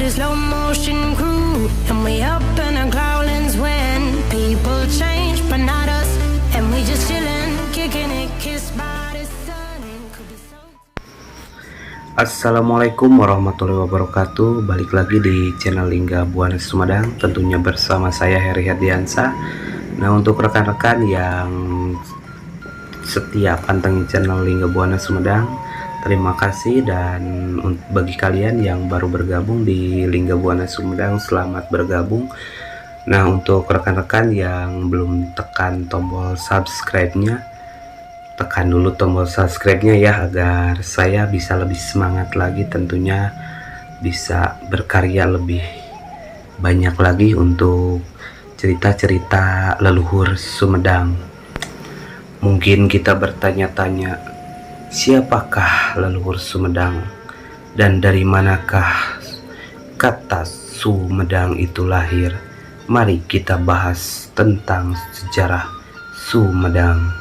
slow motion crew, and we up in our growlings when people change, but not us. And we just chillin', kicking it, kissed by the sun. Could be so. Assalamualaikum warahmatullahi wabarakatuh. Balik lagi di channel Lingga Buana Sumedang, tentunya bersama saya Heri Herdiansa. Nah, untuk rekan-rekan yang setia pantengin channel Lingga Buana Sumedang, terima kasih. Dan bagi kalian yang baru bergabung di Lingga Buana Sumedang, selamat bergabung. Nah, untuk rekan-rekan yang belum tekan tombol subscribe-nya, tekan dulu tombol subscribe-nya ya, agar saya bisa lebih semangat lagi, tentunya bisa berkarya lebih banyak lagi untuk cerita-cerita leluhur Sumedang. Mungkin kita bertanya-tanya, siapakah leluhur Sumedang dan dari manakah kata Sumedang itu lahir? Mari kita bahas tentang sejarah Sumedang.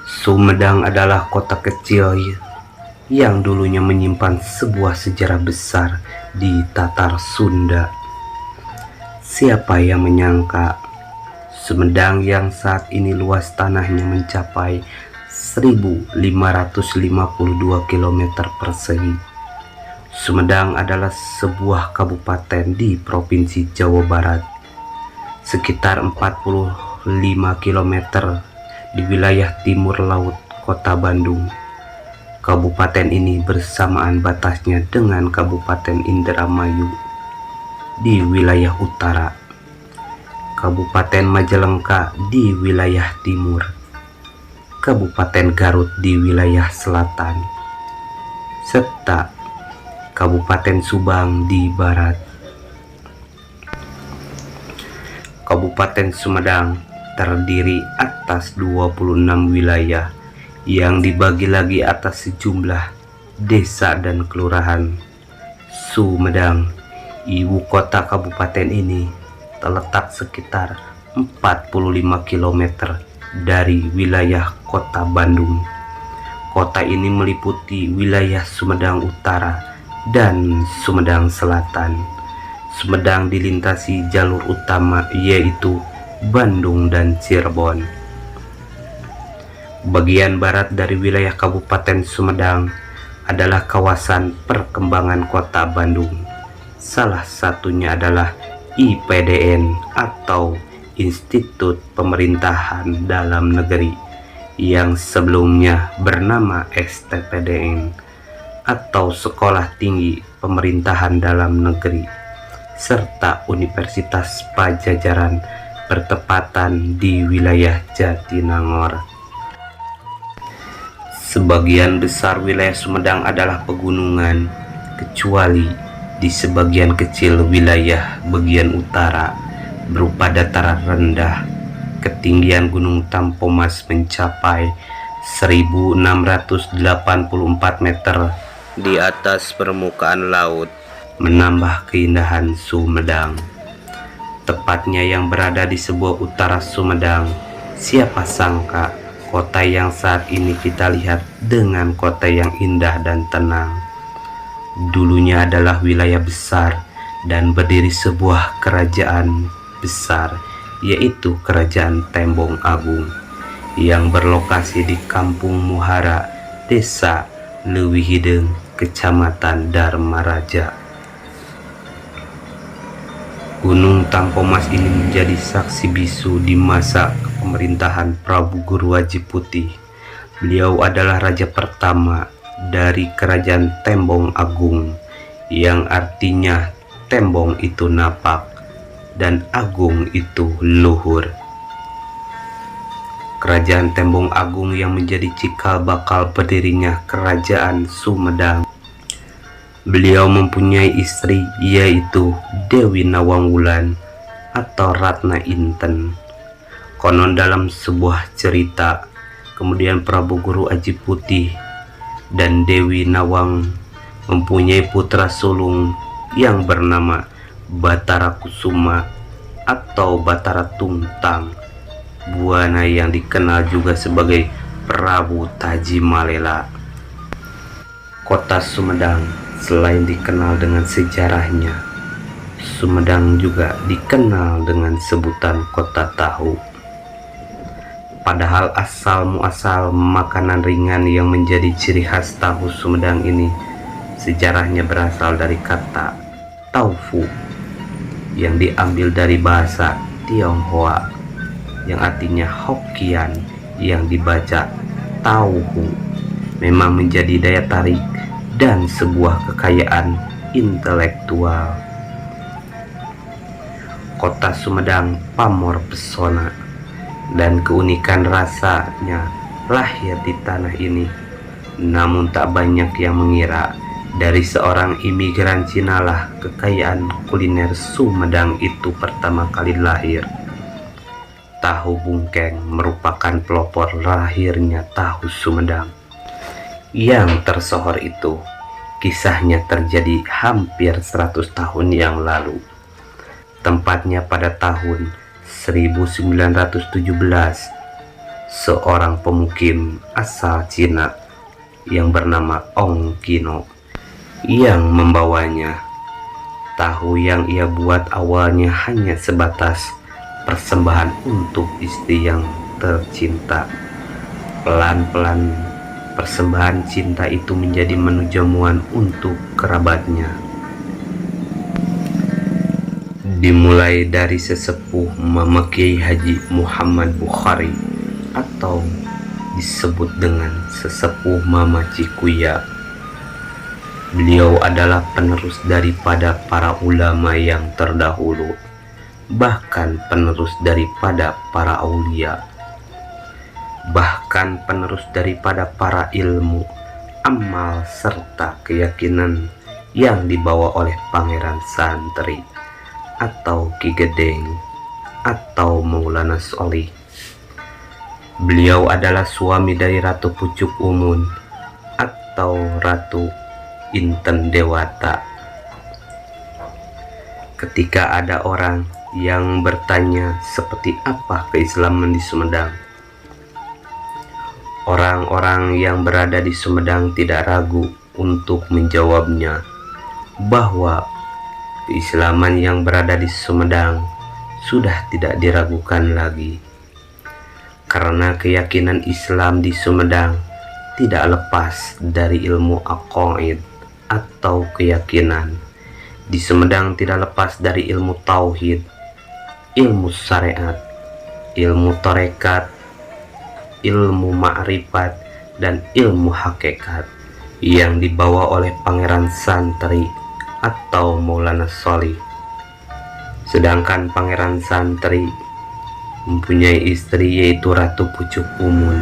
Sumedang adalah kota kecil yang dulunya menyimpan sebuah sejarah besar di Tatar Sunda. Siapa yang menyangka Sumedang yang saat ini luas tanahnya mencapai 1552 km persegi. Sumedang adalah sebuah kabupaten di Provinsi Jawa Barat, sekitar 45 km di wilayah timur laut Kota Bandung. Kabupaten ini bersamaan batasnya dengan Kabupaten Indramayu di wilayah utara, Kabupaten Majalengka di wilayah timur, Kabupaten Garut di wilayah selatan, serta Kabupaten Subang di barat. Kabupaten Sumedang terdiri atas 26 wilayah yang dibagi lagi atas sejumlah desa dan kelurahan. Sumedang, ibu kota kabupaten ini, terletak sekitar 45 km dari wilayah Kota Bandung. Kota ini meliputi wilayah Sumedang Utara dan Sumedang Selatan. Sumedang dilintasi jalur utama yaitu Bandung dan Cirebon. Bagian barat dari wilayah Kabupaten Sumedang adalah kawasan perkembangan Kota Bandung. Salah satunya adalah IPDN atau Institut Pemerintahan Dalam Negeri, yang sebelumnya bernama STPDN atau Sekolah Tinggi Pemerintahan Dalam Negeri, serta Universitas Pajajaran bertepatan di wilayah Jatinangor. Sebagian besar wilayah Sumedang adalah pegunungan, kecuali di sebagian kecil wilayah bagian utara berupa dataran rendah. Ketinggian Gunung Tampomas mencapai 1684 meter di atas permukaan laut, menambah keindahan Sumedang. Tepatnya yang berada di sebuah utara Sumedang. Siapa sangka kota yang saat ini kita lihat dengan kota yang indah dan tenang, dulunya adalah wilayah besar dan berdiri sebuah kerajaan besar, yaitu Kerajaan Tembong Agung, yang berlokasi di Kampung Muhara, Desa Leuwihideng, Kecamatan Dharmaraja. Gunung Tampomas ini menjadi saksi bisu di masa pemerintahan Prabu Guruwajib Putih. Beliau adalah raja pertama dari Kerajaan Tembong Agung, yang artinya tembong itu napak dan agung itu luhur. Kerajaan Tembong Agung yang menjadi cikal bakal berdirinya Kerajaan Sumedang. Beliau mempunyai istri, yaitu Dewi Nawangwulan atau Ratna Inten. Konon dalam sebuah cerita, kemudian Prabu Guruwajib Putih dan Dewi Nawang mempunyai putra sulung yang bernama Batara Kusuma atau Batara Tungtang Buana, yang dikenal juga sebagai Prabu Tajimalela. Kota Sumedang Selain dikenal dengan sejarahnya, Sumedang juga dikenal dengan sebutan kota tahu. Padahal asal muasal makanan ringan yang menjadi ciri khas tahu Sumedang ini sejarahnya berasal dari kata taufu yang diambil dari bahasa Tionghoa yang artinya Hokkien yang dibaca tauhu. Memang menjadi daya tarik dan sebuah kekayaan intelektual. Kota Sumedang pamor pesona dan keunikan rasanya lahir di tanah ini. Namun tak banyak yang mengira dari seorang imigran Cina lah kekayaan kuliner Sumedang itu pertama kali lahir. Tahu bungkeng merupakan pelopor lahirnya tahu Sumedang. Yang tersohor itu kisahnya terjadi hampir 100 tahun yang lalu. Tempatnya pada tahun 1917, seorang pemukim asal Cina yang bernama Ong Kino yang membawanya. Tahu yang ia buat awalnya hanya sebatas persembahan untuk istri yang tercinta. Pelan-pelan persembahan cinta itu menjadi menu jamuan untuk kerabatnya. Dimulai dari sesepuh Mama Kiai Haji Muhammad Bukhari atau disebut dengan sesepuh Mama Cikuya. Beliau adalah penerus daripada para ulama yang terdahulu, bahkan penerus daripada para aulia, bahkan penerus daripada para ilmu, amal serta keyakinan yang dibawa oleh Pangeran Santri atau Ki Gedeng atau Maulana Sholih. Beliau adalah suami dari Ratu Pucuk Umun atau Ratu Inten Dewata. Ketika ada orang yang bertanya seperti apa keislaman di Sumedang, orang-orang yang berada di Sumedang tidak ragu untuk menjawabnya bahwa keislaman yang berada di Sumedang sudah tidak diragukan lagi, karena keyakinan Islam di Sumedang tidak lepas dari ilmu aqaid atau keyakinan. Di Sumedang tidak lepas dari ilmu tauhid, ilmu syariat, ilmu tarekat, ilmu ma'rifat, dan ilmu hakikat yang dibawa oleh Pangeran Santri atau Maulana Sholih. Sedangkan Pangeran Santri mempunyai istri yaitu Ratu Pucuk Umun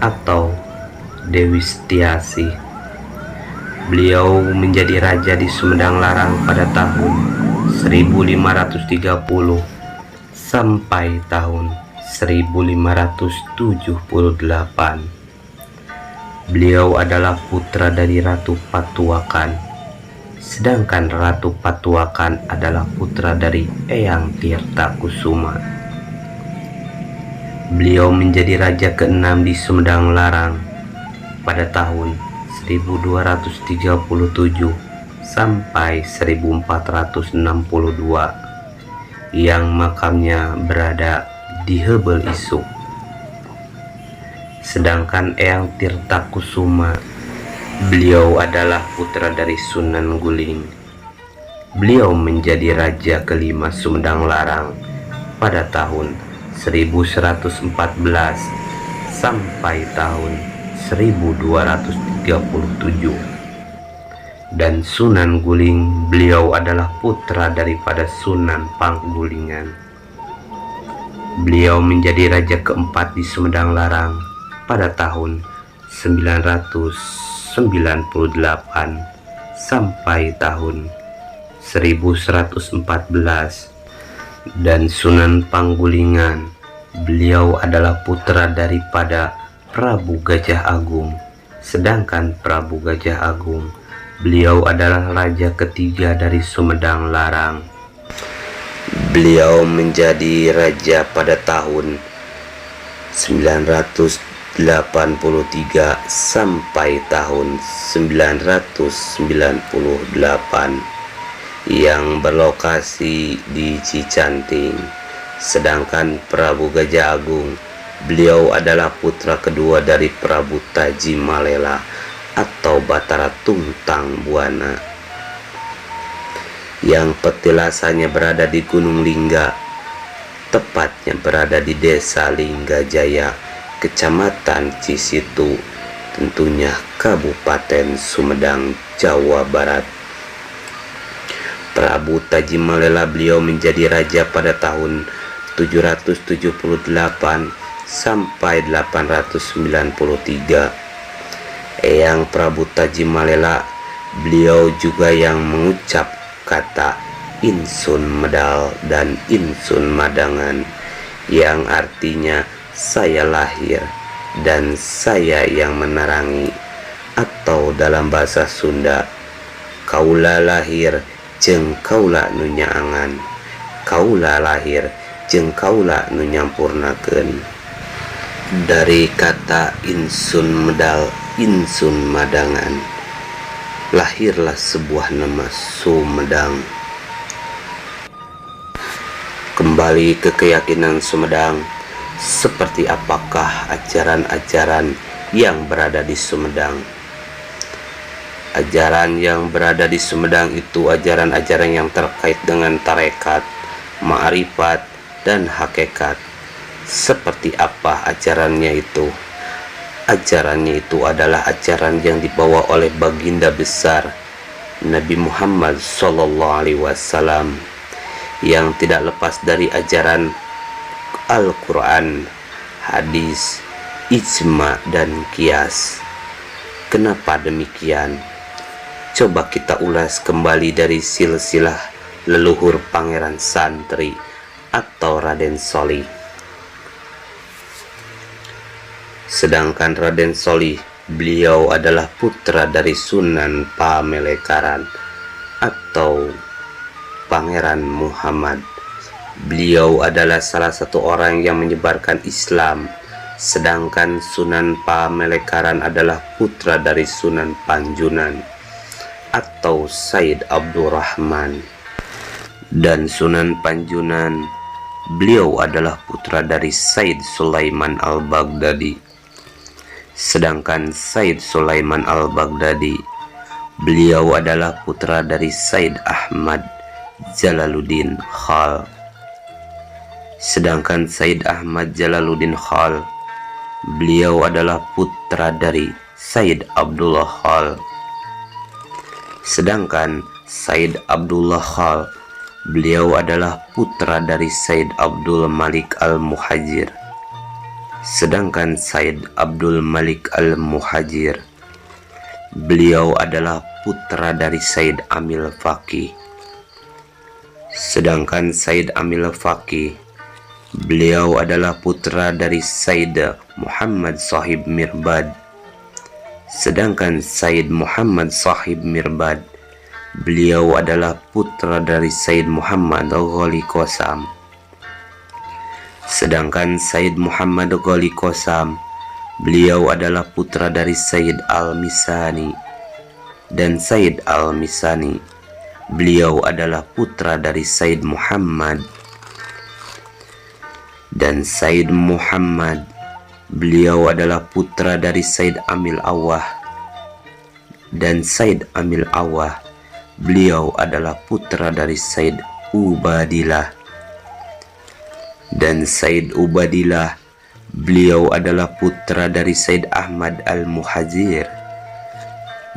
atau Dewi Setiasi. Beliau menjadi raja di Sumedang Larang pada tahun 1530 sampai tahun 1578. Beliau adalah putra dari Ratu Patuakan, sedangkan Ratu Patuakan adalah putra dari Eyang Tirta Kusuma. Beliau menjadi raja ke-6 di Sumedang Larang pada tahun 1237 sampai 1462 yang makamnya berada di Hebel Isuk. Sedangkan Eyang Tirta Kusuma, beliau adalah putra dari Sunan Guling. Beliau menjadi raja ke-5 Sumedang Larang pada tahun 1114 sampai tahun 1237. Dan Sunan Guling, beliau adalah putra daripada Sunan Panggulingan. Beliau menjadi raja ke-4 di Sumedang Larang pada tahun 998 sampai tahun 1114. Dan Sunan Panggulingan, beliau adalah putra daripada Prabu Gajah Agung. Sedangkan Prabu Gajah Agung, beliau adalah raja ketiga dari Sumedang Larang. Beliau menjadi raja pada tahun 932 sampai tahun 998 yang berlokasi di Cicanting. Sedangkan Prabu Gajah Agung, beliau adalah putra kedua dari Prabu Tajimalela atau Batara Tungtang Buana, yang petilasannya berada di Gunung Lingga, tepatnya berada di Desa Linggajaya, Kecamatan Cisitu, tentunya Kabupaten Sumedang, Jawa Barat. Prabu Tajimalela beliau menjadi raja pada tahun 778 sampai 893. Eyang Prabu Tajimalela beliau juga yang mengucap kata Insun Medal dan Insun Madangan, yang artinya saya lahir dan saya yang menerangi, atau dalam bahasa Sunda, kaula lahir jeung kaula nu nyaangan, kaula lahir jeung kaula nu nyampurnakeun. Dari kata Insun Medal, Insun Madangan, lahirlah sebuah nama Sumedang. Kembali ke keyakinan Sumedang, seperti apakah ajaran-ajaran yang berada di Sumedang? Ajaran yang berada di Sumedang itu ajaran-ajaran yang terkait dengan tarekat, ma'rifat, dan hakikat. Seperti apa ajarannya itu? Ajarannya itu adalah ajaran yang dibawa oleh baginda besar Nabi Muhammad SAW, yang tidak lepas dari ajaran Al-Quran, hadis, ijma, dan qiyas. Kenapa demikian? Coba kita ulas kembali dari silsilah leluhur Pangeran Santri atau Raden Solih. Sedangkan Raden Solih, beliau adalah putra dari Sunan Pamekaran atau Pangeran Muhammad. Beliau adalah salah satu orang yang menyebarkan Islam. Sedangkan Sunan Pamekaran adalah putra dari Sunan Panjunan atau Said Abdurrahman. Dan Sunan Panjunan, beliau adalah putra dari Said Sulaiman Al-Baghdadi. Sedangkan Said Sulaiman Al-Baghdadi, beliau adalah putra dari Said Ahmad Jalaluddin Khal. Sedangkan Said Ahmad Jalaluddin Khal, beliau adalah putra dari Said Abdullah Khal. Sedangkan Said Abdullah Khal, beliau adalah putra dari Said Abdul Malik Al-Muhajir. Sedangkan Said Abdul Malik Al-Muhajir, beliau adalah putra dari Said Amil Faqih. Sedangkan Said Amil Faqih, beliau adalah putra dari Said Muhammad Sahib Mirbad. Sedangkan Said Muhammad Sahib Mirbad, beliau adalah putra dari Said Muhammad Ghali Qasam. Sedangkan Said Muhammad Ghali Qasam, beliau adalah putra dari Said Al-Misani. Dan Said Al-Misani, beliau adalah putra dari Said Muhammad. Dan Said Muhammad, beliau adalah putra dari Said Amil Awah. Dan Said Amil Awah, beliau adalah putra dari Said Ubadillah. Dan Said Ubadillah, beliau adalah putra dari Said Ahmad Al-Muhajir.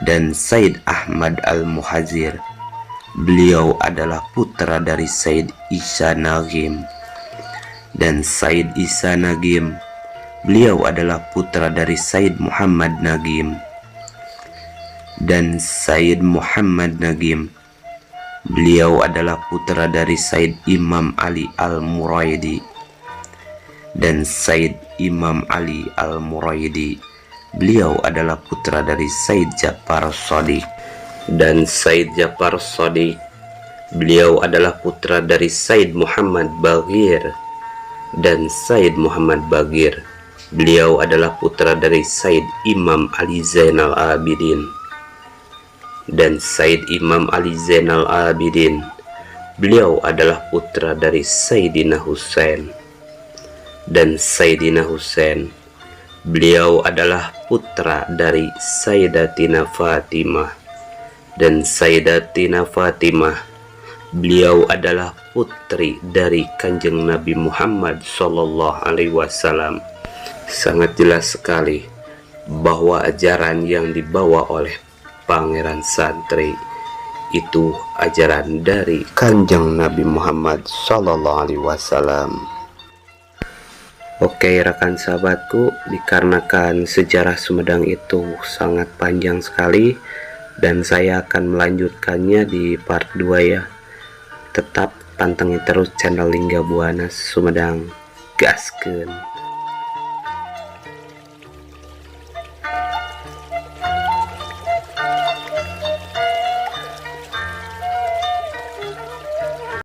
Dan Said Ahmad Al-Muhajir, beliau adalah putra dari Said Isa Nagim. Dan Said Isa Nagim, beliau adalah putra dari Said Muhammad Nagim. Dan Said Muhammad Nagim, beliau adalah putra dari Said Imam Ali Al-Muraidi. Dan Said Imam Ali Al-Muraidi, beliau adalah putra dari Said Ja'far Shadiq. Dan Said Ja'far Shadiq, beliau adalah putra dari Said Muhammad Baghir. Dan Said Muhammad Baghir, Beliau adalah putra dari Said Imam Ali Zainal Abidin. Dan Said Imam Ali Zainal Abidin, beliau adalah putra dari Sayyidina Husain. Dan Sayyidina Husain, beliau adalah putra dari Sayyidatina Fatimah. Dan Sayyidatina Fatimah, beliau adalah putri dari Kanjeng Nabi Muhammad Sallallahu Alaihi Wasallam. Sangat jelas sekali bahwa ajaran yang dibawa oleh Pangeran Santri itu ajaran dari Kanjeng Nabi Muhammad Sallallahu Alaihi Wasallam. Oke rekan sahabatku, dikarenakan sejarah Sumedang itu sangat panjang sekali dan saya akan melanjutkannya di part 2 ya. Tetap pantengin terus channel Lingga Buana Sumedang. Gaskeun.